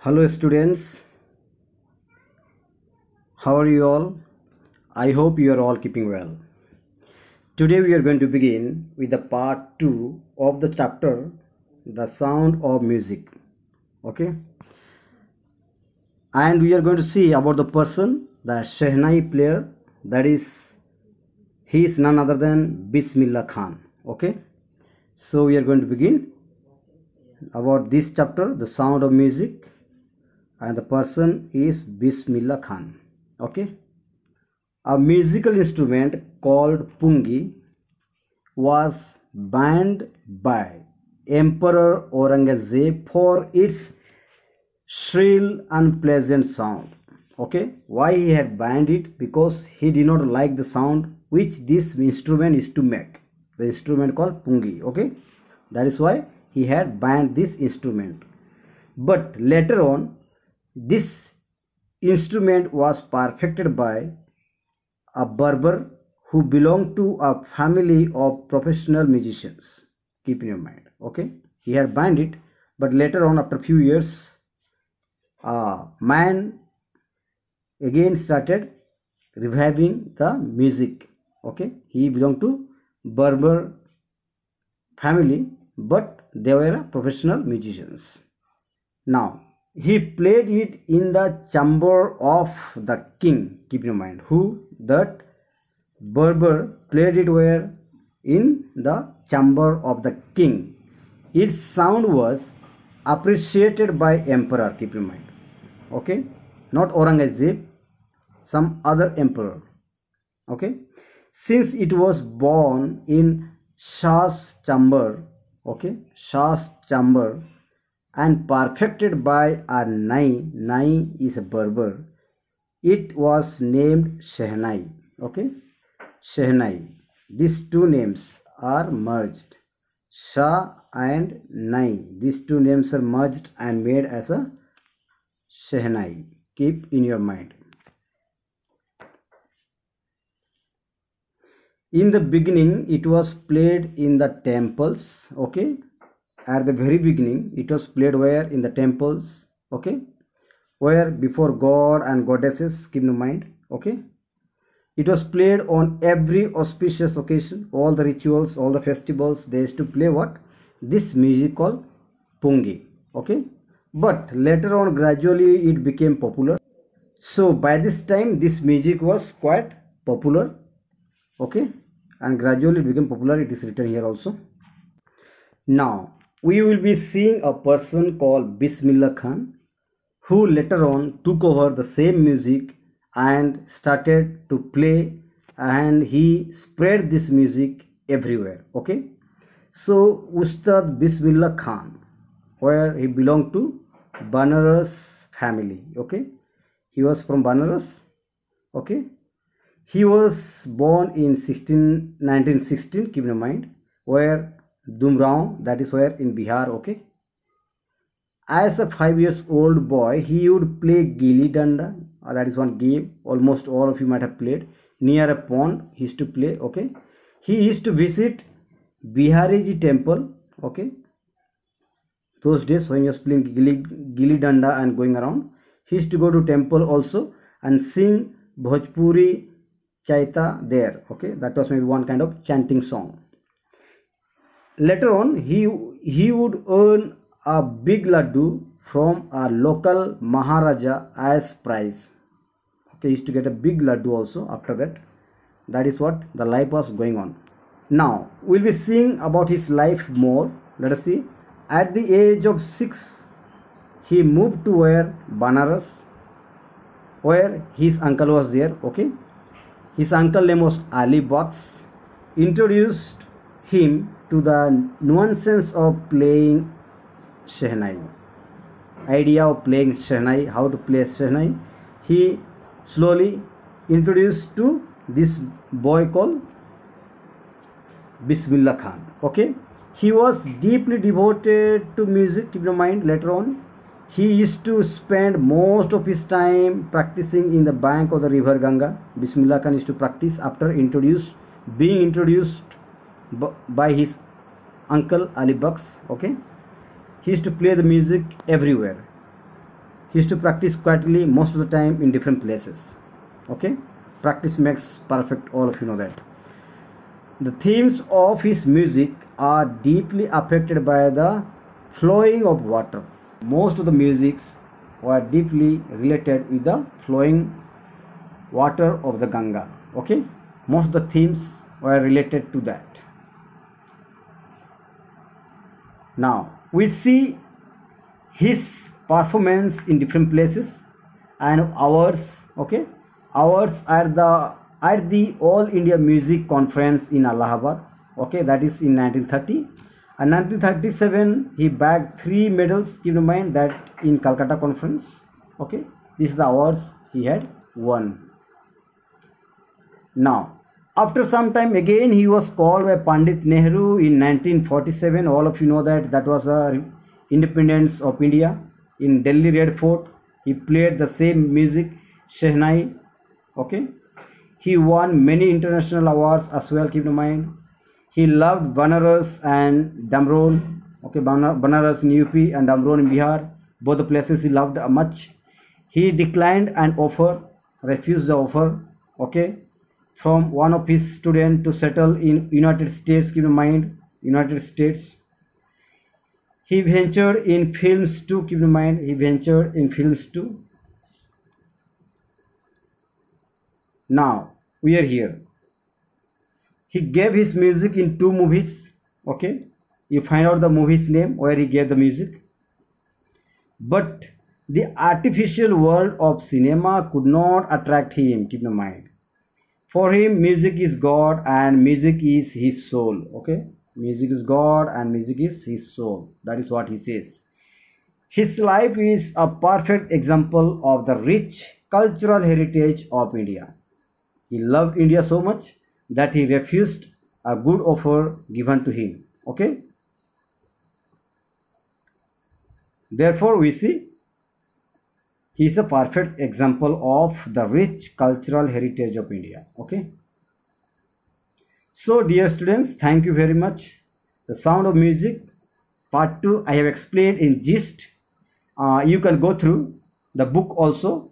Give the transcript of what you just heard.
Hello students, how are you all? I hope you are all keeping well. Today we are going to begin with the part 2 of the chapter The Sound of Music. Okay, and we are going to see about the person, the Shehnai player, that is, he is none other than Bismillah Khan. Okay, so we are going to begin about this chapter, The Sound of Music, and the person is Bismillah Khan. Okay, a musical instrument called pungi was banned by Emperor Aurangzeb for its shrill unpleasant sound. Okay, why he had banned it? Because he did not like the sound which this instrument is to make, the instrument called pungi. Okay, that is why he had banned this instrument. But later on, this instrument was perfected by a Berber who belonged to a family of professional musicians. Keep in your mind. Okay, he had banned it, but later on, after a few years, a man again started reviving the music. Okay, he belonged to Berber family, but they were professional musicians. Now he played it in the chamber of the king. Keep in mind, who that Berber played it where? In the chamber of the king. Its sound was appreciated by emperor. Keep in mind. Okay, not Aurangzeb, some other emperor. Okay, since it was born in Shah's chamber. Okay, Shah's chamber, and perfected by a Nai is a Berber, it was named Shehnai. Okay, Shehnai. These two names are merged. Shah and Nai. These two names are merged and made as a Shehnai. Keep in your mind. In the beginning, it was played in the temples. Okay, at the very beginning it was played where? In the temples. Okay, where before god and goddesses. Keep in mind. Okay, it was played on every auspicious occasion, all the rituals, all the festivals, they used to play what? This music called pungi. Okay, but later on gradually it became popular. So by this time this music was quite popular. Okay, and gradually it became popular. It is written here also. Now we will be seeing a person called Bismillah Khan, who later on took over the same music and started to play, and he spread this music everywhere. Okay, so Ustad Bismillah Khan, where he belonged to Banaras family. Okay, he was from Banaras. Okay, he was born in 1916. Keep in mind, where Dumrao, that is where in Bihar. Okay, as a 5 years old boy, he would play gilli danda. That is one game almost all of you might have played. Near a pond he used to play. Okay, he used to visit Bihariji temple. Okay, those days when he was playing gilli danda and going around, he used to go to temple also and sing Bhojpuri Chaita there. Okay, that was maybe one kind of chanting song. Later on, he would earn a big laddu from a local Maharaja as prize. Okay, he used to get a big laddu also after that. That is what the life was going on. Now we'll be seeing about his life more. Let us see. At the age of 6, he moved to where? Banaras, where his uncle was there. Okay, his uncle name was Ali Bakhsh, introduced him to the nuances of playing Shehnai. Idea of playing Shehnai, how to play Shehnai, he slowly introduced to this boy called Bismillah Khan. Okay, he was deeply devoted to music. Keep in mind, later on he used to spend most of his time practicing in the bank of the river Ganga. Bismillah Khan used to practice after being introduced by his uncle Ali Bakhsh. Okay, he used to play the music everywhere. He used to practice quietly most of the time in different places. Okay, practice makes perfect, all of you know that. The themes of his music are deeply affected by the flowing of water. Most of the musics were deeply related with the flowing water of the Ganga. Okay, most of the themes were related to that. Now we see his performance in different places and awards. Okay, awards at the All India Music Conference in Allahabad. Okay, that is in 1930. And 1937 he bagged 3 medals. Keep in mind that in Calcutta Conference. Okay, this is the awards he had won. Now after some time again he was called by Pandit Nehru in 1947. All of you know that that was a independence of India. In Delhi Red Fort he played the same music, Shehnai. Okay, he won many international awards as well. Keep in mind, he loved Banaras and Damrol. Okay, Banaras in UP and Damrol in Bihar, both the places he loved much. He declined an offer, refused the offer, okay, from one of his students to settle in United States. Keep in mind, United States. He ventured in films too. Keep in mind, he ventured in films too. Now we are here. He gave his music in 2 movies. Okay, you find out the movie's name where he gave the music. But the artificial world of cinema could not attract him. Keep in mind, for him music is God and music is his soul. Okay, music is God and music is his soul. That is what he says. His life is a perfect example of the rich cultural heritage of India. He loved India so much that he refused a good offer given to him. Okay, therefore we see he is a perfect example of the rich cultural heritage of India. Okay, so dear students, thank you very much. The Sound of Music part 2 I have explained in gist. You can go through the book also.